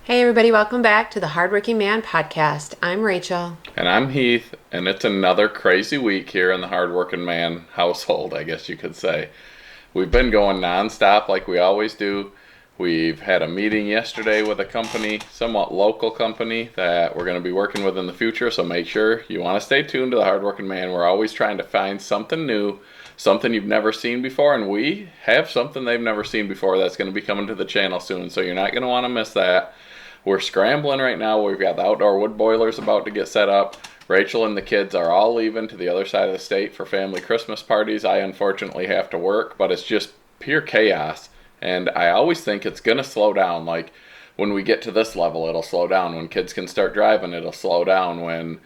Hey everybody, welcome back to the Hardworking Man podcast. I'm Rachel. And I'm Heath, and it's another crazy week here in the Hardworking Man household, I guess you could say. We've been going nonstop like we always do. We've had a meeting yesterday with a company, somewhat local company, that we're going to be working with in the future, so make sure you want to stay tuned to the Hardworking Man. We're always trying to find something new, something you've never seen before, and we have something they've never seen before that's going to be coming to the channel soon, so you're not going to want to miss that. We're scrambling right now. We've got the outdoor wood boilers about to get set up. Rachel and the kids are all leaving to the other side of the state for family Christmas parties. I unfortunately have to work, but it's just pure chaos. And I always think it's going to slow down. Like when we get to this level, it'll slow down. When kids can start driving, it'll slow down. When,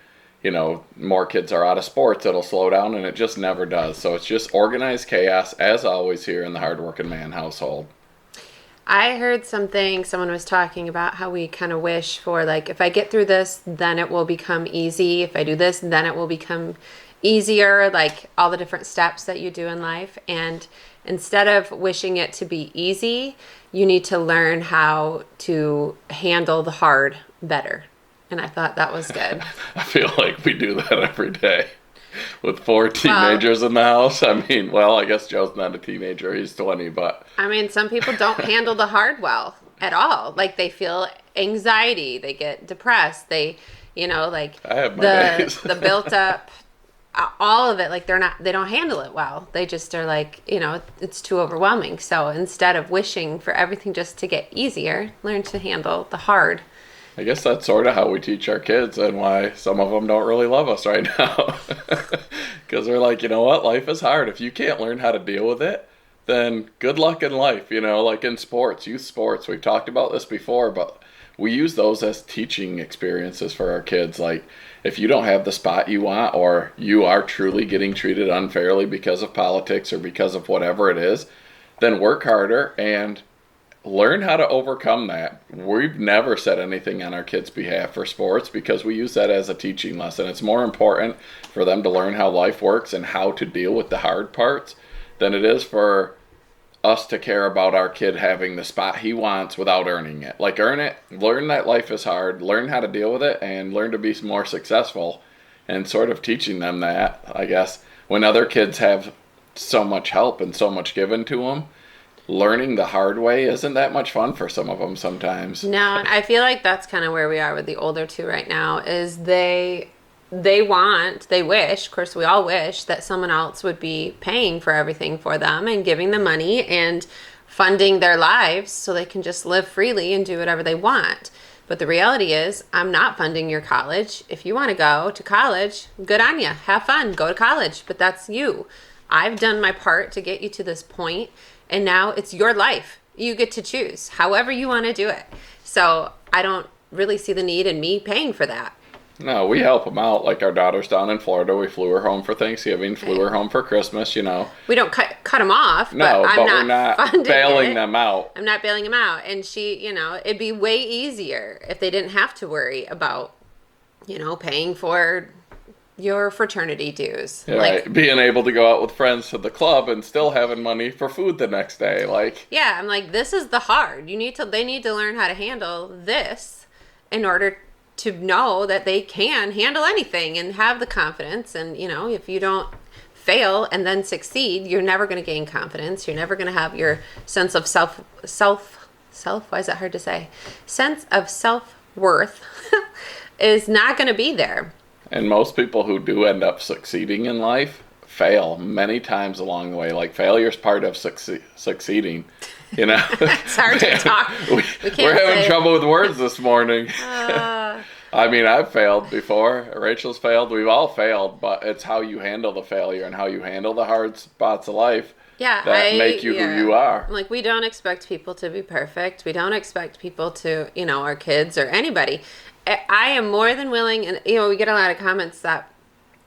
more kids are out of sports, it'll slow down, and it just never does. So it's just organized chaos, as always, here in the Hardworking Man household. I heard someone was talking about how we kind of wish for, like, if I get through this, then it will become easy. If I do this, then it will become easier, like all the different steps that you do in life. And instead of wishing it to be easy, you need to learn how to handle the hard better. And I thought that was good. I feel like we do that every day. With 4 teenagers in the house. I guess Joe's not a teenager. He's 20, but... some people don't handle the hard well at all. Like, they feel anxiety. They get depressed. They, I have my days. the built up, all of it, like, they don't handle it well. They just are like, it's too overwhelming. So instead of wishing for everything just to get easier, learn to handle the hard. I guess that's sort of how we teach our kids, and why some of them don't really love us right now. Because they're like, you know what, life is hard. If you can't learn how to deal with it, then good luck in life. Like in sports, youth sports, we've talked about this before, but we use those as teaching experiences for our kids. Like, if you don't have the spot you want, or you are truly getting treated unfairly because of politics or because of whatever it is, then work harder and learn how to overcome that. We've never said anything on our kids' behalf for sports because we use that as a teaching lesson. It's more important for them to learn how life works and how to deal with the hard parts than it is for us to care about our kid having the spot he wants without earning it. Like, earn it, learn that life is hard, learn how to deal with it, and learn to be more successful, and sort of teaching them that, I guess, when other kids have so much help and so much given to them. Learning the hard way isn't that much fun for some of them sometimes. No, and I feel like that's kind of where we are with the older two right now, is they wish, of course we all wish, that someone else would be paying for everything for them and giving them money and funding their lives so they can just live freely and do whatever they want. But the reality is, I'm not funding your college. If you want to go to college, good on you. Have fun. Go to college. But that's you. I've done my part to get you to this point. And now it's your life. You get to choose however you want to do it. So I don't really see the need in me paying for that. No, we help them out. Like, our daughter's down in Florida. We flew her home for Thanksgiving, flew her home for Christmas, We don't cut them off, No, but we're not bailing them out. I'm not bailing them out. And she, it'd be way easier if they didn't have to worry about, paying for your fraternity dues. Yeah, right. Being able to go out with friends to the club and still having money for food the next day. Yeah, I'm like, this is the hard. They need to learn how to handle this in order to know that they can handle anything and have the confidence. And, if you don't fail and then succeed, you're never going to gain confidence. You're never going to have your sense of self, why is that hard to say? Sense of self-worth is not going to be there. And most people who do end up succeeding in life fail many times along the way. Like, failure's part of succeeding. It's hard to talk. We're having trouble with words this morning. I've failed before. Rachel's failed. We've all failed. But it's how you handle the failure and how you handle the hard spots of life that make you who you are. Like, we don't expect people to be perfect. We don't expect people to, our kids or anybody. I am more than willing, and we get a lot of comments that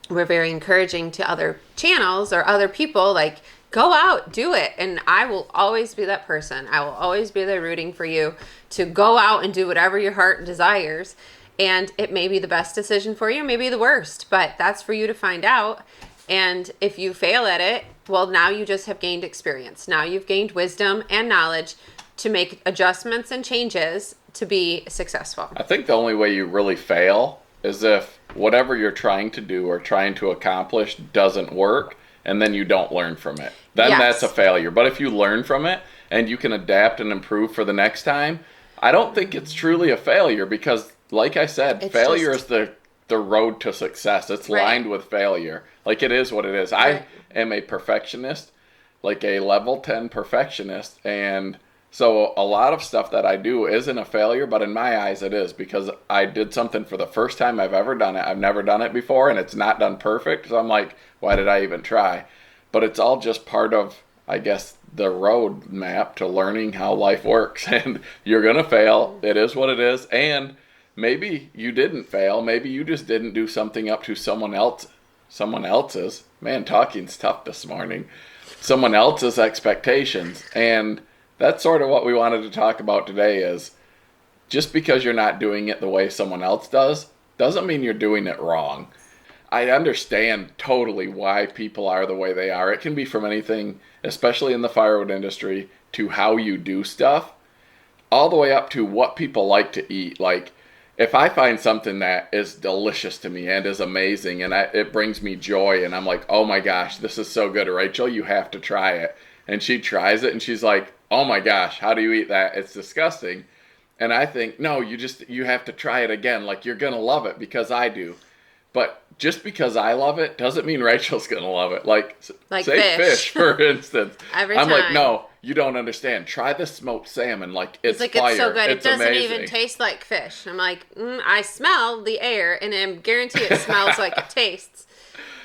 we're very encouraging to other channels or other people, like, go out, do it. And I will always be that person. I will always be there rooting for you to go out and do whatever your heart desires. And it may be the best decision for you, maybe the worst, but that's for you to find out. And if you fail at it, well, now you just have gained experience. Now you've gained wisdom and knowledge to make adjustments and changes to be successful. I think the only way you really fail is if whatever you're trying to do or trying to accomplish doesn't work, and then you don't learn from it. Then Yes. that's a failure. But if you learn from it and you can adapt and improve for the next time, I don't think it's truly a failure because, like I said, It's failure just- is the road to success. It's Right. lined with failure. Like, it is what it is. Right. I am a perfectionist, like a level 10 perfectionist, and so a lot of stuff that I do isn't a failure, but in my eyes it is, because I did something for the first time I've ever done it. I've never done it before, and it's not done perfect, so I'm like, why did I even try? But it's all just part of, I guess, the road map to learning how life works. And you're gonna fail. It is what it is. And maybe you didn't fail. Maybe you just didn't do something up to someone else's. Man, talking's tough this morning. Someone else's expectations. And that's sort of what we wanted to talk about today is just because you're not doing it the way someone else does, doesn't mean you're doing it wrong. I understand totally why people are the way they are. It can be from anything, especially in the firewood industry, to how you do stuff, all the way up to what people like to eat. Like, if I find something that is delicious to me and is amazing and it brings me joy and I'm like, oh my gosh, this is so good, Rachel, you have to try it. And she tries it and she's like, oh my gosh, how do you eat that? It's disgusting. And I think, no, you have to try it again. Like, you're going to love it because I do. But just because I love it doesn't mean Rachel's going to love it. Like say fish, for instance. Every I'm time. like, no, you don't understand. Try this smoked salmon. Like, it's like, fire. it's so good. It's it doesn't amazing. even taste like fish. I'm like, I smell the air, and I guarantee it smells like it tastes.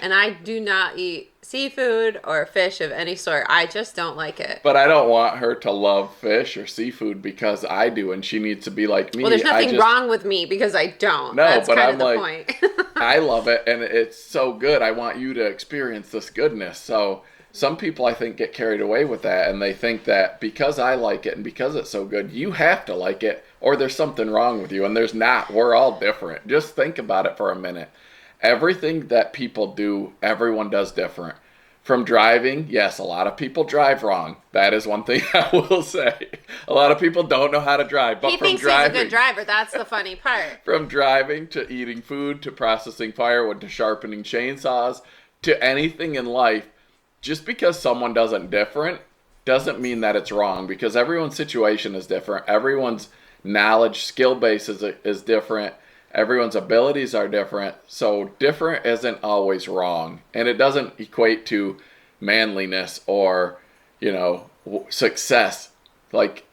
And I do not eat seafood or fish of any sort. I just don't like it. But I don't want her to love fish or seafood because I do, and she needs to be like me. Well, there's nothing wrong with me because I don't. No, That's but kind I'm of the like, point. I love it, and it's so good. I want you to experience this goodness. So some people, I think, get carried away with that, and they think that because I like it and because it's so good, you have to like it, or there's something wrong with you, and there's not. We're all different. Just think about it for a minute. Everything that people do, everyone does different. From driving, yes, a lot of people drive wrong. That is one thing I will say. A lot of people don't know how to drive. But He from thinks driving, he's a good driver. That's the funny part. from driving to eating food to processing firewood to sharpening chainsaws to anything in life, just because someone does it different doesn't mean that it's wrong, because everyone's situation is different. Everyone's knowledge, skill base is different. Everyone's abilities are different, so different isn't always wrong. And it doesn't equate to manliness or, success. Like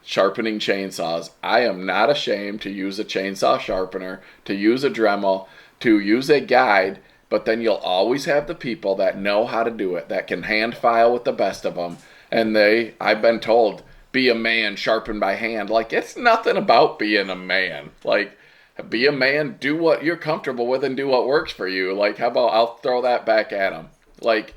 sharpening chainsaws. I am not ashamed to use a chainsaw sharpener, to use a Dremel, to use a guide, but then you'll always have the people that know how to do it, that can hand file with the best of them. And I've been told, be a man, sharpen by hand. Like, it's nothing about being a man. Like, be a man, do what you're comfortable with and do what works for you. Like, how about I'll throw that back at him. Like,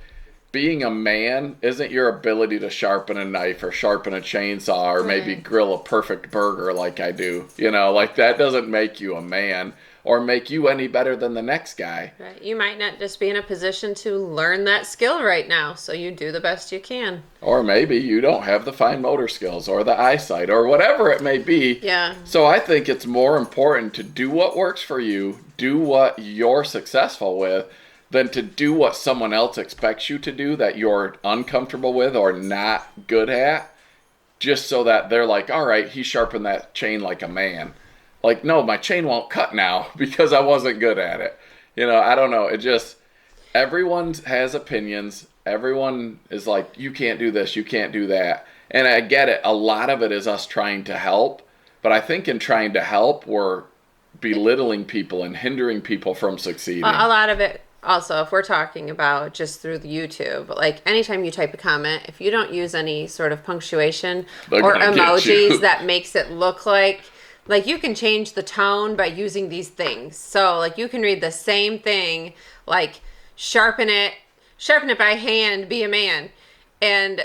being a man isn't your ability to sharpen a knife or sharpen a chainsaw or maybe grill a perfect burger like I do. Like, that doesn't make you a man or make you any better than the next guy. Right. You might not just be in a position to learn that skill right now, so you do the best you can. Or maybe you don't have the fine motor skills or the eyesight or whatever it may be. Yeah. So I think it's more important to do what works for you, do what you're successful with, than to do what someone else expects you to do that you're uncomfortable with or not good at, just so that they're like, all right, he sharpened that chain like a man. Like, no, my chain won't cut now because I wasn't good at it. I don't know. Everyone has opinions. Everyone is like, you can't do this, you can't do that. And I get it. A lot of it is us trying to help. But I think in trying to help, we're belittling people and hindering people from succeeding. A lot of it, also, if we're talking about just through the YouTube, like anytime you type a comment, if you don't use any sort of punctuation They're or gonna get you. emojis that makes it look like you can change the tone by using these things. So like you can read the same thing, like sharpen it by hand, be a man. And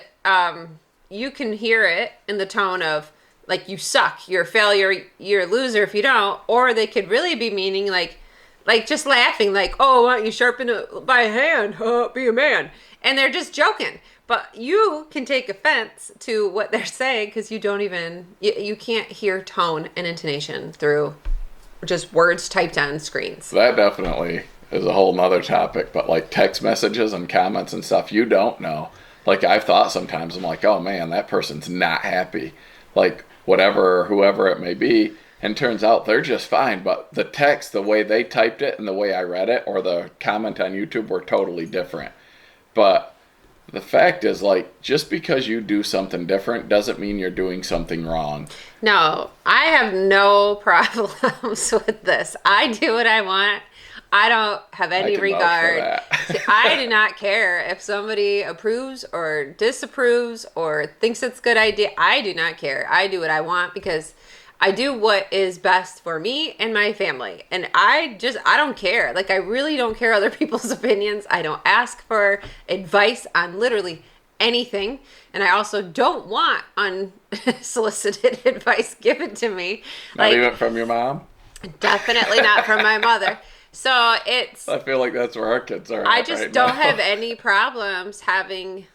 you can hear it in the tone of like, you suck, you're a failure, you're a loser if you don't. Or they could really be meaning like just laughing, like, oh, why don't you sharpen it by hand? Be a man. And they're just joking. But you can take offense to what they're saying because you can't hear tone and intonation through just words typed on screens. That definitely is a whole nother topic, but like text messages and comments and stuff, you don't know. Like I've thought sometimes, I'm like, oh man, that person's not happy. Like whatever, whoever it may be. And turns out they're just fine, but the text, the way they typed it and the way I read it, or the comment on YouTube were totally different. But the fact is, like, just because you do something different doesn't mean you're doing something wrong. No, I have no problems with this. I do what I want. I don't have any regard. I do not care if somebody approves or disapproves or thinks it's a good idea. I do not care. I do what I want because I do what is best for me and my family. And I don't care. Like, I really don't care other people's opinions. I don't ask for advice on literally anything. And I also don't want unsolicited advice given to me. Not even from your mom? Definitely not from my mother. So I feel like that's where our kids are. I just don't have any problems having,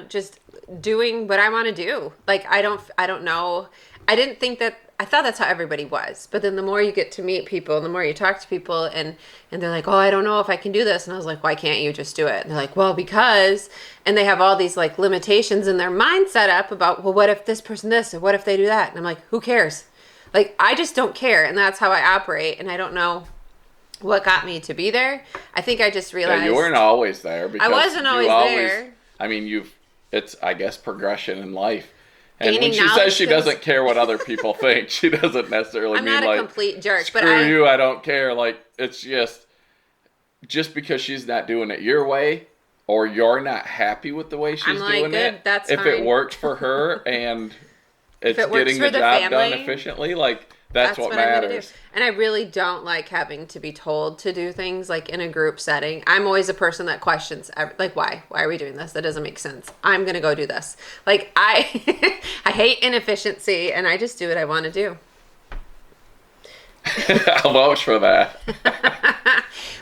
just doing what I want to do. Like, I don't know. I thought that's how everybody was. But then the more you get to meet people and the more you talk to people and they're like, oh, I don't know if I can do this. And I was like, why can't you just do it? And they're like, well, because, and they have all these like limitations in their mind set up about, well, what if this person this, or what if they do that? And I'm like, who cares? Like, I just don't care. And that's how I operate. And I don't know what got me to be there. I think I just realized. Yeah, you weren't always there. I wasn't always there. I mean, it's, I guess, progression in life. And Gaining when she says she doesn't care what other people think, she doesn't necessarily mean like, I'm not a complete jerk. Screw you, I don't care. Like, it's just because she's not doing it your way or you're not happy with the way she's doing it. That's if fine. it works for her and it's getting the job done efficiently, like, that's what matters. And I really don't like having to be told to do things like in a group setting. I'm always a person that questions, like, why are we doing this? That doesn't make sense. I'm going to go do this. Like, I hate inefficiency and I just do what I want to do. I'll vouch for that.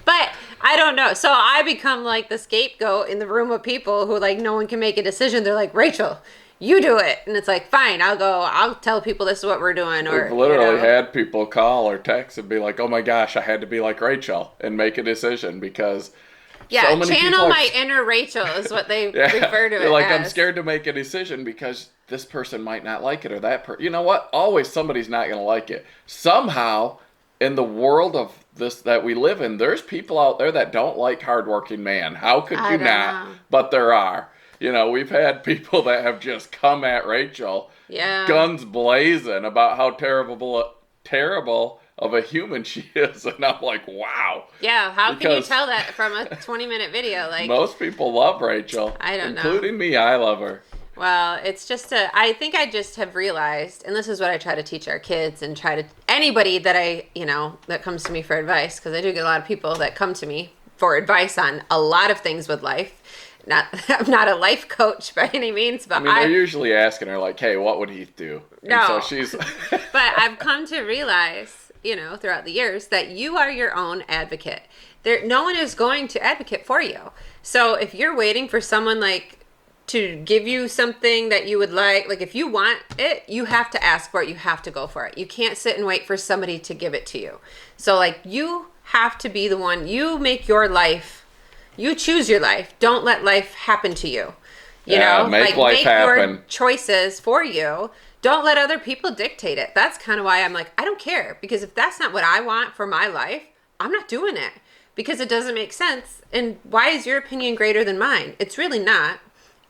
But I don't know. So I become like the scapegoat in the room of people who like no one can make a decision. They're like, Rachel, you do it. And it's like, fine, I'll tell people this is what we're doing. Or we've literally had people call or text and be like, oh my gosh, I had to be like Rachel and make a decision because so many channel my inner Rachel is what they refer to it like, as. I'm scared to make a decision because this person might not like it or that person. You know what? Always somebody's not going to like it. Somehow, in the world of this that we live in, there's people out there that don't like hardworking man. How could you not? Know. But there are. We've had people that have just come at Rachel, guns blazing, about how terrible of a human she is. And I'm like, wow. Yeah, how can you tell that from a 20-minute video? Like, most people love Rachel. I don't know. Including me, I love her. Well, it's just I think I just have realized, and this is what I try to teach our kids and anybody that that comes to me for advice, because I do get a lot of people that come to me for advice on a lot of things with life. I'm not a life coach by any means, but they're usually asking her like, "Hey, what would Heath do?" No, and so she's. But I've come to realize, throughout the years, that you are your own advocate. No one is going to advocate for you. So if you're waiting for someone like to give you something that you would like if you want it, you have to ask for it. You have to go for it. You can't sit and wait for somebody to give it to you. So you have to be the one. You make your life. You choose your life. Don't let life happen to you. You know, make life happen. Your choices for you. Don't let other people dictate it. That's kind of why I'm like, I don't care. Because if that's not what I want for my life, I'm not doing it. Because it doesn't make sense. And why is your opinion greater than mine? It's really not.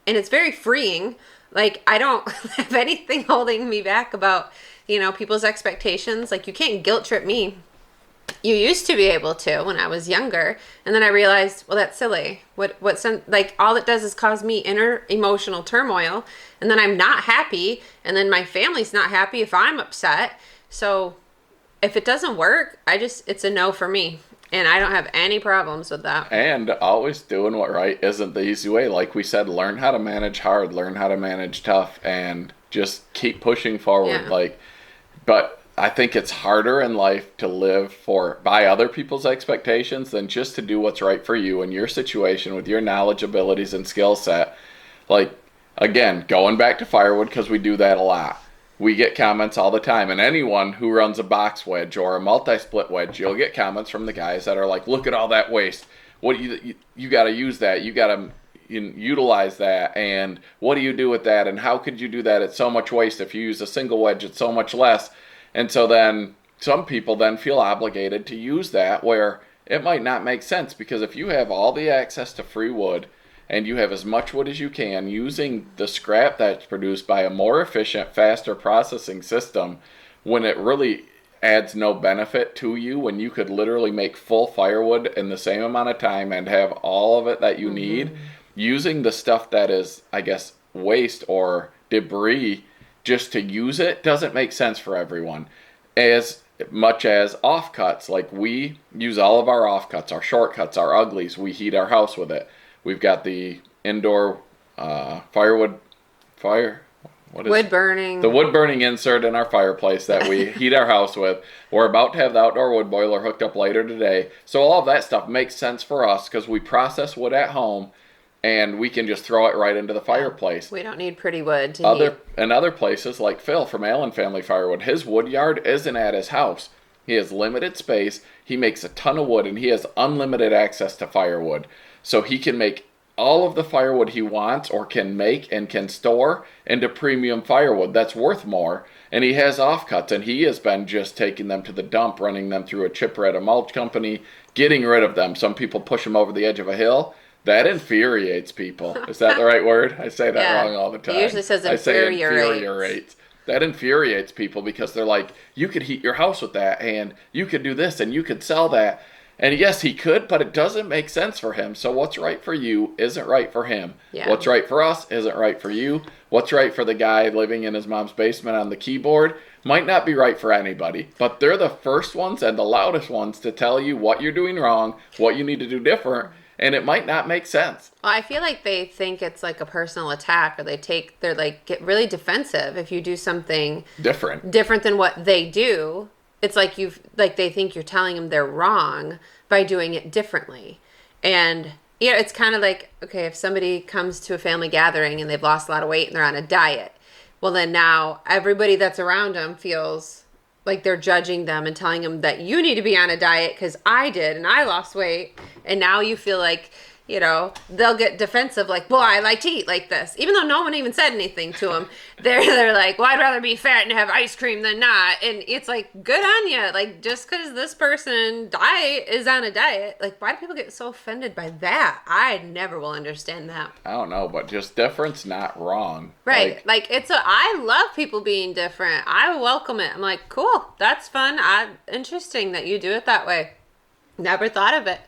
And it's very freeing. Like, I don't have anything holding me back about, people's expectations. Like, you can't guilt trip me. You used to be able to when I was younger. And then I realized, well, that's silly. All it does is cause me inner emotional turmoil. And then I'm not happy. And then my family's not happy if I'm upset. So if it doesn't work, it's a no for me. And I don't have any problems with that. And always doing what right isn't the easy way. Like we said, learn how to manage hard, learn how to manage tough, and just keep pushing forward. Yeah. But I think it's harder in life to live by other people's expectations than just to do what's right for you in your situation with your knowledge, abilities, and skill set. Like, again, going back to firewood, because we do that a lot. We get comments all the time, and anyone who runs a box wedge or a multi-split wedge, you'll get comments from the guys that are like, look at all that waste. What you got to use that. You got to utilize that, and what do you do with that, and how could you do that? It's so much waste. If you use a single wedge, it's so much less. And so then some people then feel obligated to use that, where it might not make sense, because if you have all the access to free wood and you have as much wood as you can using the scrap that's produced by a more efficient, faster processing system, when it really adds no benefit to you, when you could literally make full firewood in the same amount of time and have all of it that you need, using the stuff that is, I guess, waste or debris just to use it doesn't make sense for everyone. As much as offcuts, like we use all of our offcuts, our shortcuts, our uglies, we heat our house with it. We've got the indoor wood burning. The wood burning insert in our fireplace that we heat our house with. We're about to have the outdoor wood boiler hooked up later today. So all of that stuff makes sense for us because we process wood at home and we can just throw it right into the fireplace. We don't need pretty wood to heat. In other places, like Phil from Allen Family Firewood, his wood yard isn't at his house. He has limited space. He makes a ton of wood and he has unlimited access to firewood. So he can make all of the firewood he wants or can make and can store into premium firewood that's worth more. And he has offcuts, and he has been just taking them to the dump, running them through a chipper at a mulch company, getting rid of them. Some people push them over the edge of a hill. That infuriates people. Is that the right word? I say that wrong all the time. It usually says infuriates. That infuriates people because they're like, you could heat your house with that, and you could do this, and you could sell that. And yes, he could, but it doesn't make sense for him. So what's right for you isn't right for him. Yeah. What's right for us isn't right for you. What's right for the guy living in his mom's basement on the keyboard might not be right for anybody. But they're the first ones and the loudest ones to tell you what you're doing wrong, what you need to do different, and it might not make sense. Well, I feel like they think it's like a personal attack, or they're like get really defensive if you do something different than what they do. It's like they think you're telling them they're wrong by doing it differently. And it's kind of like, okay, if somebody comes to a family gathering and they've lost a lot of weight and they're on a diet, well then now everybody that's around them feels like they're judging them and telling them that you need to be on a diet because I did and I lost weight. And now you feel like, they'll get defensive, like, well, I like to eat like this. Even though no one even said anything to them, they're like, well, I'd rather be fat and have ice cream than not. And it's like, good on you. Like, just because this person is on a diet, like, why do people get so offended by that? I never will understand that. I don't know, but just different's not wrong. Right. Like I love people being different. I welcome it. I'm like, cool, that's fun. Interesting that you do it that way. Never thought of it.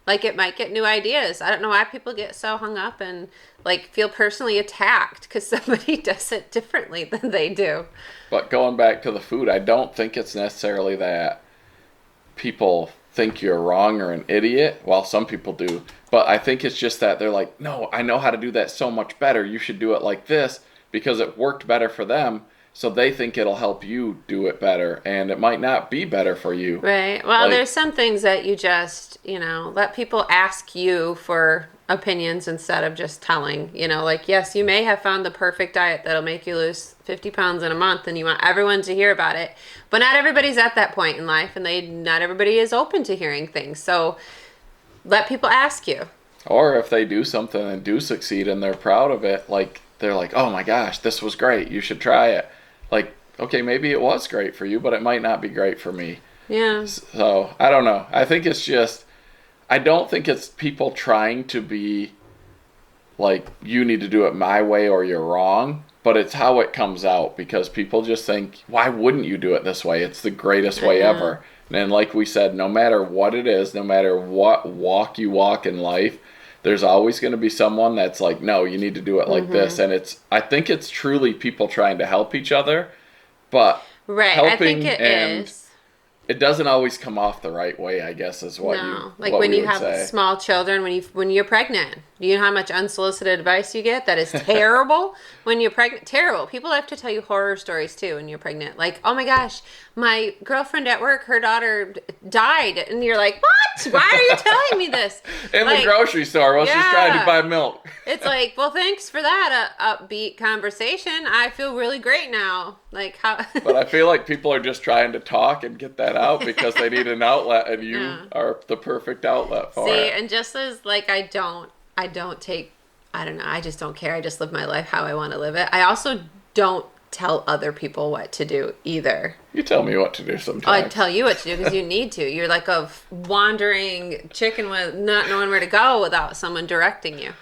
Like, it might get new ideas. I don't know why people get so hung up and, like, feel personally attacked because somebody does it differently than they do. But going back to the food, I don't think it's necessarily that people think you're wrong or an idiot. Well, some people do. But I think it's just that they're like, no, I know how to do that so much better. You should do it like this because it worked better for them. So they think it'll help you do it better, and it might not be better for you. Right. Well, there's some things that you just, let people ask you for opinions instead of just telling. Like, yes, you may have found the perfect diet that'll make you lose 50 pounds in a month, and you want everyone to hear about it. But not everybody's at that point in life, and not everybody is open to hearing things. So let people ask you. Or if they do something and do succeed and they're proud of it, like, they're like, oh my gosh, this was great. You should try it. Like, okay, maybe it was great for you, but it might not be great for me. Yeah. So, I don't know. I think it's just, I don't think it's people trying to be like, you need to do it my way or you're wrong, but it's how it comes out because people just think, why wouldn't you do it this way? It's the greatest way ever. And like we said, no matter what it is, no matter what walk you walk in life, there's always going to be someone that's like, no, you need to do it like this. And I think it's truly people trying to help each other, but I think it is. It doesn't always come off the right way, I guess, is what when you have small children, when you're pregnant, do you know how much unsolicited advice you get? That is terrible. When you're pregnant, terrible. People have to tell you horror stories too when you're pregnant. Like, oh my gosh, my girlfriend at work, her daughter died. And you're like, what? Why are you telling me this? In the grocery store while she's trying to buy milk. It's like, well, thanks for that upbeat conversation. I feel really great now. Like how? But I feel like people are just trying to talk and get that out because they need an outlet, and you are the perfect outlet for it. See, and just as like I don't take, I don't know, I just don't care. I just live my life how I want to live it. I also don't tell other people what to do either. You tell me what to do sometimes. I tell you what to do because you need to. You're like a wandering chicken with not knowing where to go without someone directing you.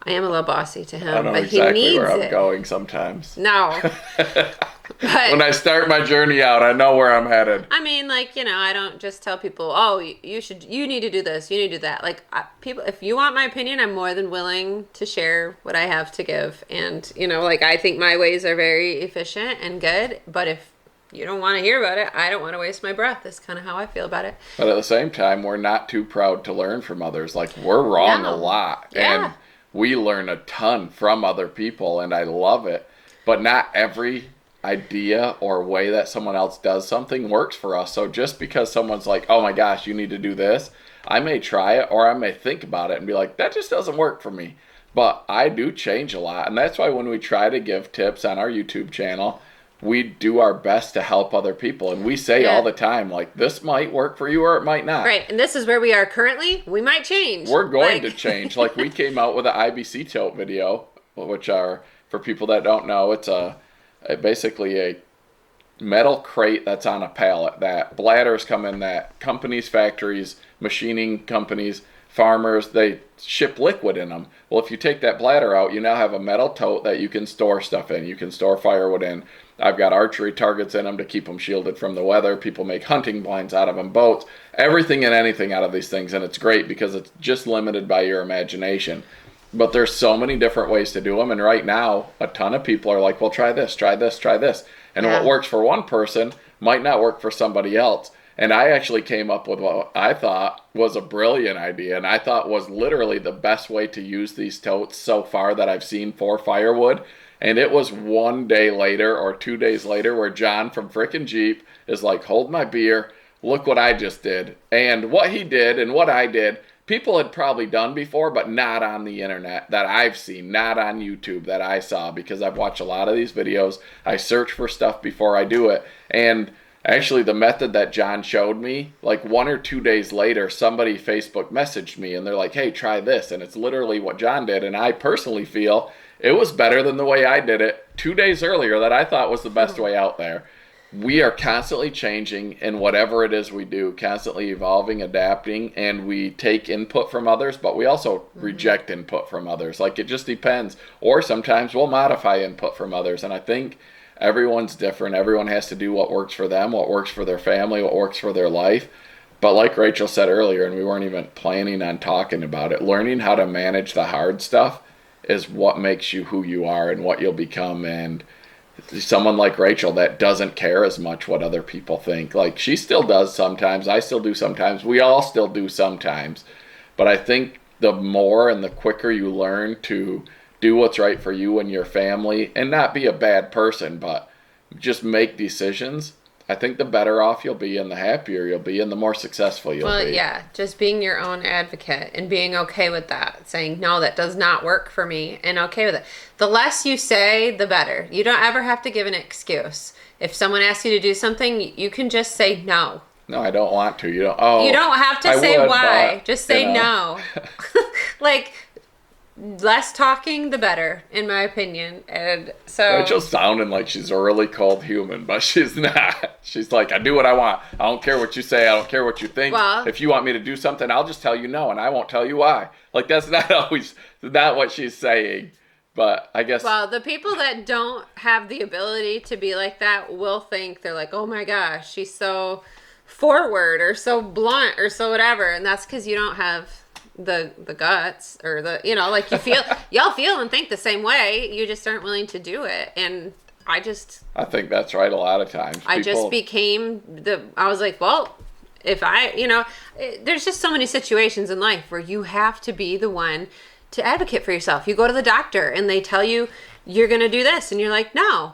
I am a little bossy to him, I know but exactly he needs where I'm it. going sometimes. No. But, when I start my journey out, I know where I'm headed. I mean, like, you know, I don't just tell people, oh, you need to do this, you need to do that. Like, people, if you want my opinion, I'm more than willing to share what I have to give. And, you know, like, I think my ways are very efficient and good. But if you don't want to hear about it, I don't want to waste my breath. That's kind of how I feel about it. But at the same time, we're not too proud to learn from others. Like, we're wrong a lot. Yeah. And we learn a ton from other people, and I love it. But not every idea or way that someone else does something works for us. So just because someone's like, oh my gosh, you need to do this, I may try it, or I may think about it and be like, that just doesn't work for me. But I do change a lot. And that's why when we try to give tips on our YouTube channel, we do our best to help other people. And we say all the time, like, this might work for you or it might not. Right. And this is where we are currently. We might change. We're going to change. Like, we came out with an IBC tote video, which are, for people that don't know, it's basically a metal crate that's on a pallet that bladders come in, that companies, factories, machining companies, farmers, they ship liquid in them. Well, if you take that bladder out, you now have a metal tote that you can store stuff in. You can store firewood in. I've got archery targets in them to keep them shielded from the weather. People make hunting blinds out of them, boats, everything and anything out of these things. And it's great because it's just limited by your imagination. But there's so many different ways to do them. And right now, a ton of people are like, well, try this, try this, try this. And what works for one person might not work for somebody else. And I actually came up with what I thought was a brilliant idea. And I thought was literally the best way to use these totes so far that I've seen for firewood. And it was 1 day later or 2 days later where John from frickin' Jeep is like, hold my beer. Look what I just did. And what he did and what I did, people had probably done before, but not on the internet that I've seen, not on YouTube that I saw, because I've watched a lot of these videos. I search for stuff before I do it. And actually the method that John showed me, like 1 or 2 days later, somebody Facebook messaged me and they're like, hey, try this. And it's literally what John did. And I personally feel it was better than the way I did it 2 days earlier that I thought was the best way out there. We are constantly changing in whatever it is we do, constantly evolving, adapting, and we take input from others, but we also reject input from others. Like, it just depends. Or sometimes we'll modify input from others. And I think everyone's different. Everyone has to do what works for them, what works for their family, what works for their life. But like Rachel said earlier, and we weren't even planning on talking about it, learning how to manage the hard stuff is what makes you who you are and what you'll become. And someone like Rachel that doesn't care as much what other people think. Like, she still does sometimes. I still do sometimes. We all still do sometimes. But I think the more and the quicker you learn to do what's right for you and your family and not be a bad person, but just make decisions, I think the better off you'll be and the happier you'll be and the more successful you'll be. Well, yeah, just being your own advocate and being okay with that. Saying, no, that does not work for me, and okay with it. The less you say, the better. You don't ever have to give an excuse. If someone asks you to do something, you can just say no. No, I don't want to. You don't have to say why. But, just say no. Like, less talking, the better, in my opinion. And so Rachel's sounding like she's a really cold human, but she's not. She's like, I do what I want. I don't care what you say. I don't care what you think. Well, if you want me to do something, I'll just tell you no, and I won't tell you why. Like, that's not what she's saying. But I guess, well, the people that don't have the ability to be like that will think, they're like, oh my gosh, she's so forward or so blunt or so whatever. And that's because you don't have the guts or like y'all feel and think the same way. You just aren't willing to do it. And I think that's right. A lot of times I was like, well, if there's just so many situations in life where you have to be the one to advocate for yourself. You go to the doctor and they tell you you're going to do this and you're like, no,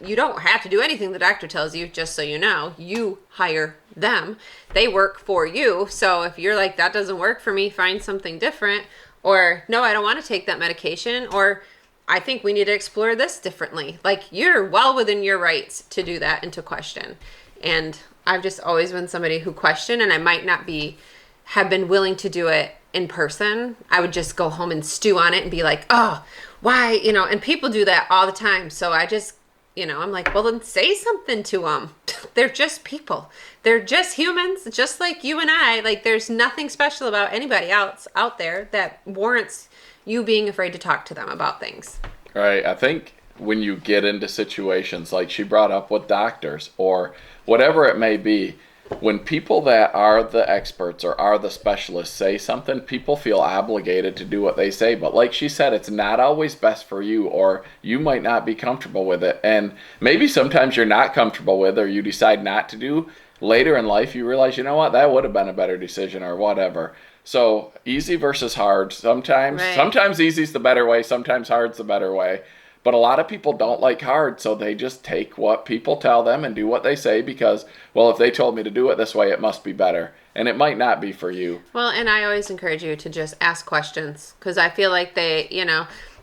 You don't have to do anything the doctor tells you, just so you know. You hire them. They work for you. So if you're like, that doesn't work for me, find something different. Or, no, I don't want to take that medication. Or, I think we need to explore this differently. Like, you're well within your rights to do that and to question. And I've just always been somebody who questioned, and I might not have been willing to do it in person. I would just go home and stew on it and be like, oh, why, and people do that all the time. So I just, I'm like, well, then say something to them. They're just people. They're just humans, just like you and I. Like, there's nothing special about anybody else out there that warrants you being afraid to talk to them about things. Right. I think when you get into situations like she brought up with doctors or whatever it may be, when people that are the experts or are the specialists say something, people feel obligated to do what they say. But like she said, it's not always best for you, or you might not be comfortable with it. And maybe sometimes you're not comfortable with it, or you decide not to do. Later in life, you realize, you know what, that would have been a better decision or whatever. So easy versus hard. Sometimes easy's the better way. Sometimes hard's the better way. But a lot of people don't like hard, so they just take what people tell them and do what they say because, well, if they told me to do it this way, it must be better. And it might not be for you. Well, and I always encourage you to just ask questions because I feel like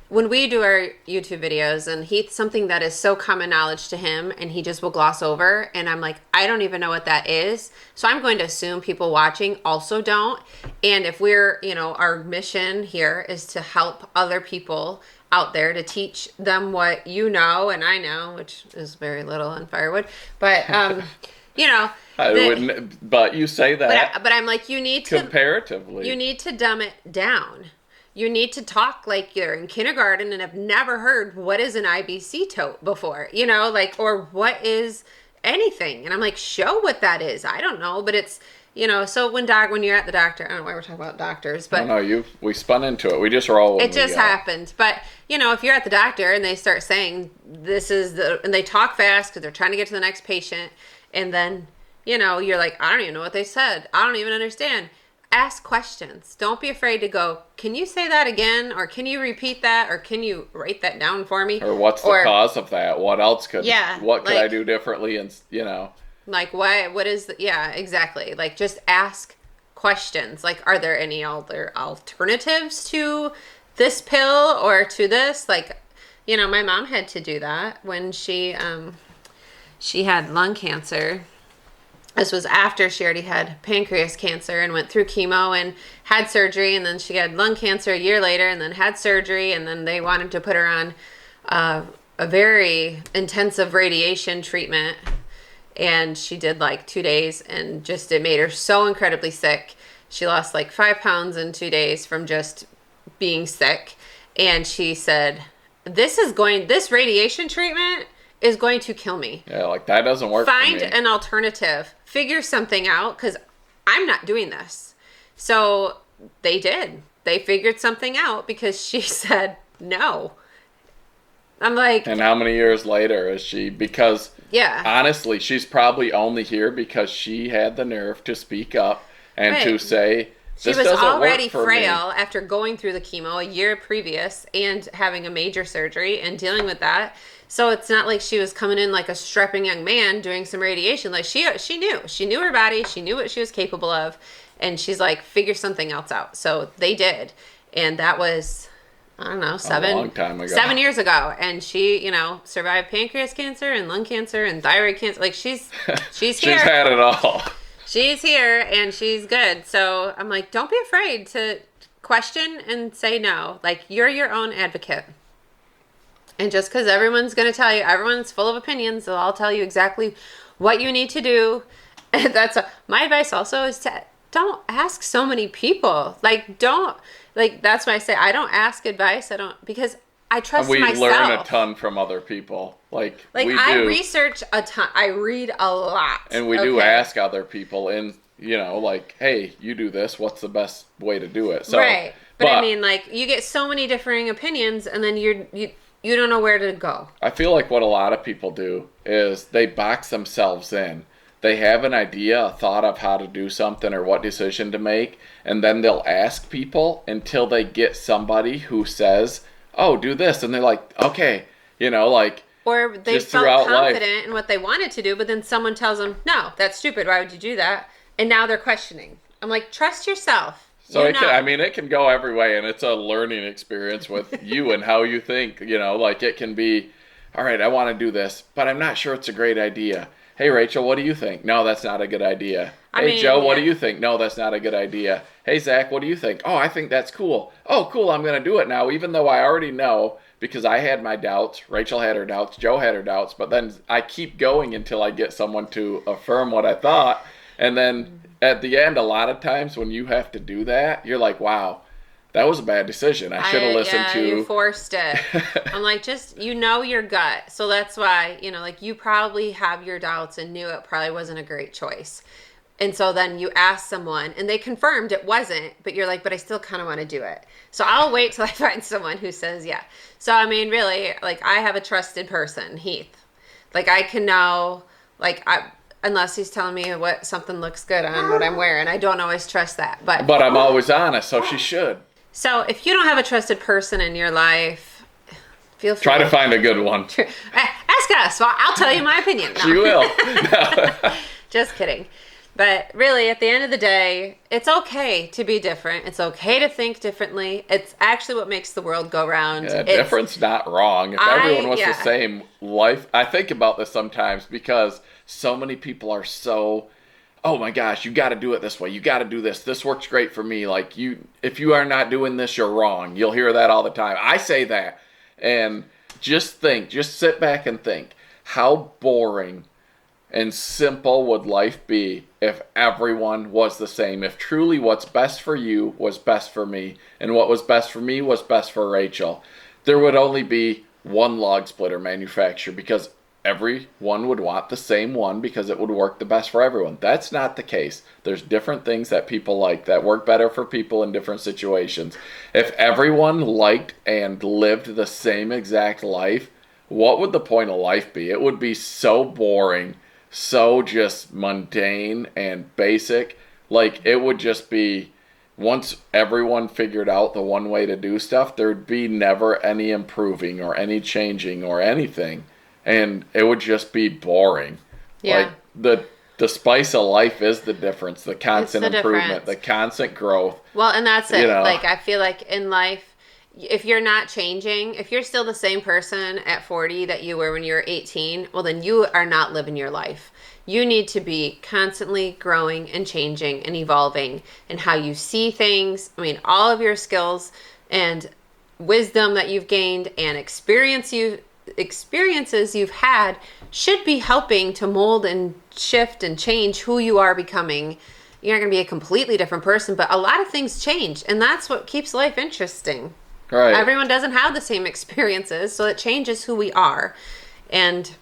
when we do our YouTube videos and Heath, something that is so common knowledge to him and he just will gloss over, and I'm like, I don't even know what that is. So I'm going to assume people watching also don't. And if we're, our mission here is to help other people out there, to teach them what you know and I know, which is very little on firewood, but I wouldn't, but you say that. But I'm like, you need to dumb it down. You need to talk like you're in kindergarten and have never heard what is an IBC tote before, or what is anything. And I'm like, show what that is. I don't know, but it's, so when you're at the doctor, I don't know why we're talking about doctors, but we spun into it. We just roll. It just happened. But, if you're at the doctor and they start saying and they talk fast because they're trying to get to the next patient. And then, you're like, I don't even know what they said. I don't even understand. Ask questions. Don't be afraid to go, can you say that again? Or can you repeat that? Or can you write that down for me? Or what's the cause of that? What else could I do differently? And, Like, what is exactly. Like, just ask questions. Like, are there any other alternatives to this pill or to this? Like, my mom had to do that when she had lung cancer. This was after she already had pancreas cancer and went through chemo and had surgery. And then she had lung cancer a year later and then had surgery. And then they wanted to put her on a very intensive radiation treatment. And she did like 2 days and just it made her so incredibly sick. She lost like 5 pounds in 2 days from just being sick. And she said, this radiation treatment is going to kill me. Yeah, like that doesn't work for me. Find an alternative. Figure something out because I'm not doing this. So they did. They figured something out because she said no. I'm like... And how many years later is she? Because honestly, she's probably only here because she had the nerve to speak up and to say, this doesn't work for me. She was already frail after going through the chemo a year previous and having a major surgery and dealing with that. So it's not like she was coming in like a strapping young man doing some radiation. Like she knew her body. She knew what she was capable of. And she's like, figure something else out. So they did. And that was, I don't know, a long time ago. 7 years ago. And she, survived pancreas cancer and lung cancer and thyroid cancer. Like she's here. She's had it all. She's here and she's good. So I'm like, don't be afraid to question and say no. Like, you're your own advocate. And just because everyone's going to tell you, everyone's full of opinions, they'll all tell you exactly what you need to do. And my advice also is to don't ask so many people. That's why I say I don't ask advice. Because I trust myself. We learn a ton from other people. I research a ton. I read a lot. And we do ask other people and, hey, you do this. What's the best way to do it? So, right. But I mean, you get so many differing opinions and then you don't know where to go. I feel like what a lot of people do is they box themselves in. They have an idea, a thought of how to do something or what decision to make, and then they'll ask people until they get somebody who says, oh, do this. And they're like, okay, Or they just felt throughout life. confident in what they wanted to do, but then someone tells them, no, that's stupid. Why would you do that? And now they're questioning. I'm like, trust yourself. So it can go every way, and it's a learning experience with you and how you think. Like it can be, all right, I want to do this, but I'm not sure it's a great idea. Hey, Rachel, what do you think? No, that's not a good idea. Hey, Joe, what do you think? No, that's not a good idea. Hey, Zach, what do you think? Oh, I think that's cool. Oh, cool, I'm going to do it now, even though I already know, because I had my doubts. Rachel had her doubts. Joe had her doubts. But then I keep going until I get someone to affirm what I thought. And then at the end, a lot of times when you have to do that, you're like, wow, that was a bad decision. I should have listened to. You forced it. I'm like, just, your gut. So that's why, like you probably have your doubts and knew it probably wasn't a great choice. And so then you ask someone and they confirmed it wasn't, but you're like, but I still kind of want to do it. So I'll wait till I find someone who says, yeah. So, I mean, really, like I have a trusted person, Heath. Like I can know, unless he's telling me what something looks good on what I'm wearing. I don't always trust that. But I'm always honest, so she should. So if you don't have a trusted person in your life, feel free. Try to find a good one. Ask us. Well, I'll tell you my opinion. No. She will. No. Just kidding. But really, at the end of the day, it's okay to be different. It's okay to think differently. It's actually what makes the world go round. Yeah, different's not wrong. If everyone was the same, life... I think about this sometimes because so many people are so... oh my gosh, you got to do it this way. You got to do this. This works great for me. Like if you are not doing this, you're wrong. You'll hear that all the time. I say that. And just sit back and think, how boring and simple would life be if everyone was the same? If truly what's best for you was best for me, and what was best for me was best for Rachel, there would only be one log splitter manufacturer because everyone would want the same one because it would work the best for everyone. That's not the case. There's different things that people like that work better for people in different situations. If everyone liked and lived the same exact life, what would the point of life be? It would be so boring, so just mundane and basic. Like it would just be, once everyone figured out the one way to do stuff, there'd be never any improving or any changing or anything. And it would just be boring. Yeah. Like the spice of life is the difference, the constant improvement, the constant growth. Well, and that's it. Like I feel like in life, if you're not changing, if you're still the same person at 40 that you were when you were 18, well then you are not living your life. You need to be constantly growing and changing and evolving in how you see things. I mean, all of your skills and wisdom that you've gained and experiences you've had should be helping to mold and shift and change who you are becoming. You're not going to be a completely different person, but a lot of things change, and that's what keeps life interesting. Right. Everyone doesn't have the same experiences, so it changes who we are, and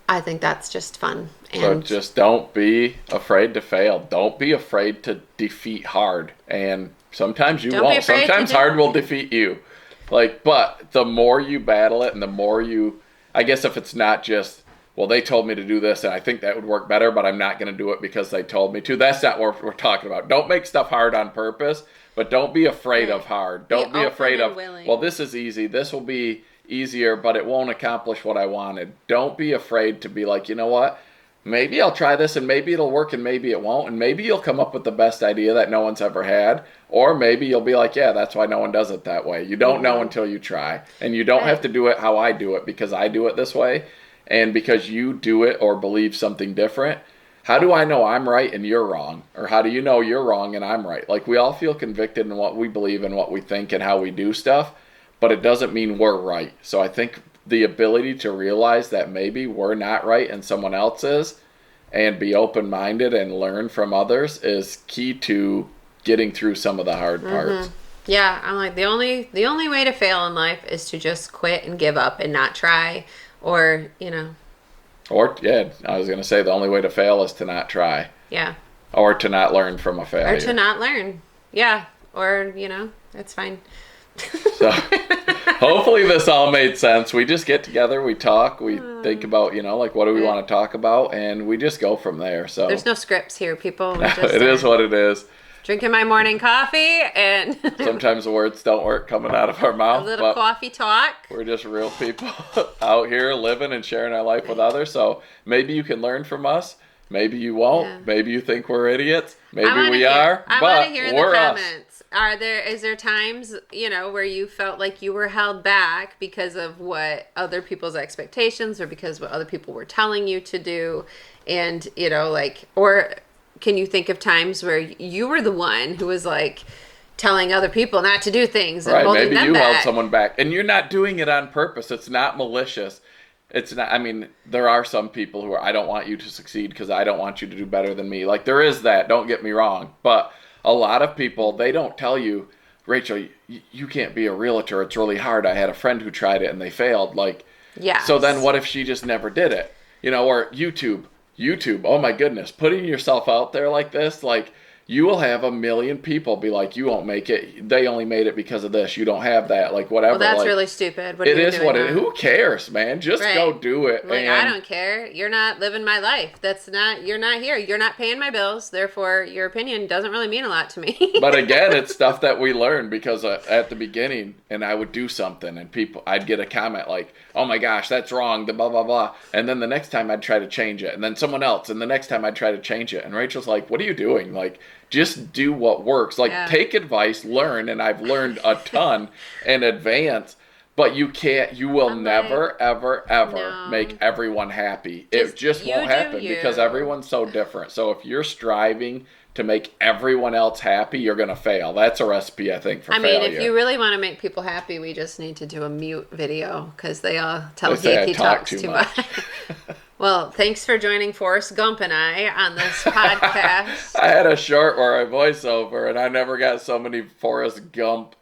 I think that's just fun. And so just don't be afraid to fail. Don't be afraid to defeat hard, and sometimes you won't. Sometimes hard will defeat you. But the more you battle it and the more you, I guess if it's not just, well, they told me to do this and I think that would work better, but I'm not going to do it because they told me to. That's not what we're talking about. Don't make stuff hard on purpose, but don't be afraid of hard. Don't be afraid of, well, this is easy. This will be easier, but it won't accomplish what I wanted. Don't be afraid to be like, you know what? Maybe I'll try this and maybe it'll work and maybe it won't. And maybe you'll come up with the best idea that no one's ever had. Or maybe you'll be like, yeah, that's why no one does it that way. You don't know until you try. And you don't have to do it how I do it because I do it this way. And because you do it or believe something different, how do I know I'm right and you're wrong? Or how do you know you're wrong and I'm right? Like we all feel convicted in what we believe and what we think and how we do stuff. But it doesn't mean we're right. So I think the ability to realize that maybe we're not right and someone else is, and be open-minded and learn from others is key to getting through some of the hard parts. Yeah, I'm like, the only way to fail in life is to just quit and give up and not try, or, Or, yeah, I was going to say the only way to fail is to not try. Yeah. Or to not learn from a failure. Or to not learn. Yeah. Or, that's fine. So, hopefully this all made sense. We just get together, we talk, we think about, what do we want to talk about, and we just go from there. So there's no scripts here, people. It is what it is. Drinking my morning coffee and Sometimes the words don't work coming out of our a mouth, little but coffee talk. we're just real people out here living and sharing our life with others. So maybe you can learn from us. Maybe you won't. Yeah. Maybe you think we're idiots. Maybe we are. I want But to hear in we're the us. comments. Is there times, where you felt like you were held back because of what other people's expectations or because what other people were telling you to do? And, or can you think of times where you were the one who was like telling other people not to do things and Right, holding maybe them you held back? someone back. And you're not doing it on purpose. It's not malicious. It's not, I mean, there are some people who are, I don't want you to succeed because I don't want you to do better than me. Like, there is that, don't get me wrong. But a lot of people, they don't tell you, Rachel, you can't be a realtor. It's really hard. I had a friend who tried it and they failed. Like, Yes. so then what if she just never did it? Or YouTube, oh my goodness, putting yourself out there like this, like, you will have 1 million people be like, you won't make it. They only made it because of this. You don't have that. Like, whatever. Well, that's like, really stupid. it is what it is. Who cares, man? Just Right. go do it. Like, and I don't care. You're not living my life. You're not here. You're not paying my bills. Therefore, your opinion doesn't really mean a lot to me. But again, it's stuff that we learn because at the beginning, and I would do something, and I'd get a comment like, "Oh my gosh, that's wrong," the blah blah blah, and then the next time I'd try to change it, and then someone else, and the next time I'd try to change it, and Rachel's like, "What are you doing? Like, just do what works. Like, Yeah. take advice, learn," and I've learned a ton in advance. But you will I'm never, like, ever, ever no. make everyone happy. It just you won't do happen you. because everyone's so different. So if you're striving to make everyone else happy, you're going to fail. That's a recipe, I think, for failure. If you really want to make people happy, we just need to do a mute video because they all tell They say Heath I he talk talks too too much. much. Well, thanks for joining Forrest Gump and I on this podcast. I had a short where I voiceover, and I never got so many Forrest Gump.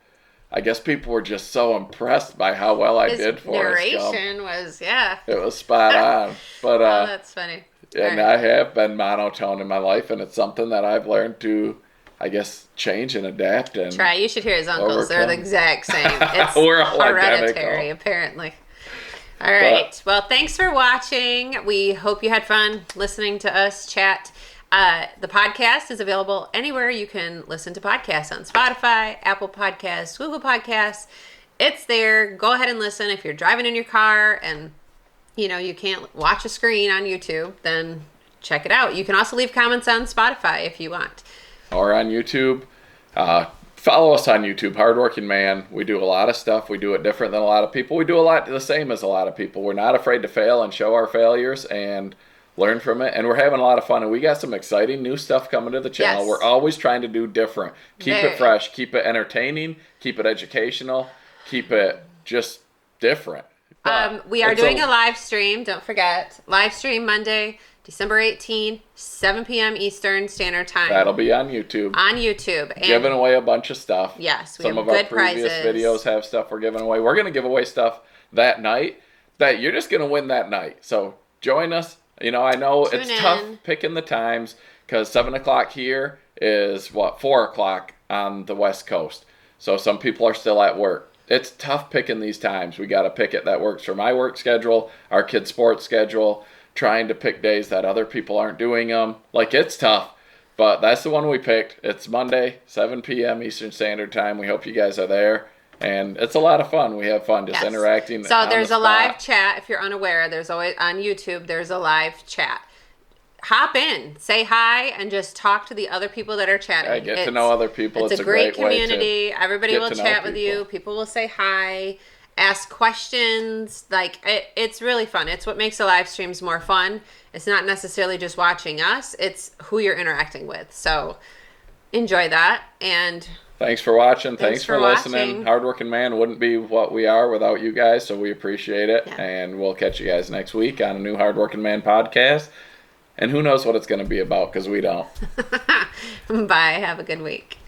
I guess people were just so impressed by how well I His did Forrest Gump. narration was, yeah. It was spot on. But Oh, that's funny. and All right. I have been monotone in my life, and it's something that I've learned to, I guess, change and adapt. And Try. You should hear his uncles. They're the overcome. exact same. It's We're all hereditary, identical. apparently. All right. Well, thanks for watching. We hope you had fun listening to us chat. The podcast is available anywhere you can listen to podcasts on Spotify, Apple Podcasts, Google Podcasts. It's there. Go ahead and listen. If you're driving in your car and you can't watch a screen on YouTube, then check it out. You can also leave comments on Spotify if you want. Or on YouTube. Follow us on YouTube, Hardworking Man. We do a lot of stuff. We do it different than a lot of people. We do a lot the same as a lot of people. We're not afraid to fail and show our failures and learn from it. And we're having a lot of fun. And we got some exciting new stuff coming to the channel. Yes. We're always trying to do different. Keep Very. it fresh. Keep it entertaining. Keep it educational. Keep it just different. We are It's doing a live stream. Don't forget. Live stream Monday, December 18, 7 p.m. Eastern Standard Time. That'll be on YouTube. On YouTube. And Giving away a bunch of stuff. Yes, we Some have of our good previous prizes. videos have stuff we're giving away. We're going to give away stuff that night that you're just going to win that night. So join us. I know Tune it's in. tough picking the times because 7 o'clock here is 4 o'clock on the West Coast. So some people are still at work. It's tough picking these times. We got to pick it that works for my work schedule, our kids' sports schedule, trying to pick days that other people aren't doing them. Like, it's tough, but that's the one we picked. It's Monday, 7 p.m. Eastern Standard Time. We hope you guys are there, and it's a lot of fun. We have fun just Yes. interacting. So on there's the a live spot. chat. If you're unaware, there's always on YouTube. There's a live chat. Hop in, say hi, and just talk to the other people that are chatting. I get to know other people. It's It's a great way to community. Everybody get will to know chat with you. people. People will say hi, ask questions. It's really fun. It's what makes the live streams more fun. It's not necessarily just watching us. It's who you're interacting with. So enjoy that. And Thanks for watching. Thanks for for listening. watching. Hardworking Man wouldn't be what we are without you guys, so we appreciate it. Yeah. And we'll catch you guys next week on a new Hardworking Man podcast. And who knows what it's going to be about because we don't. bye. Have a good week.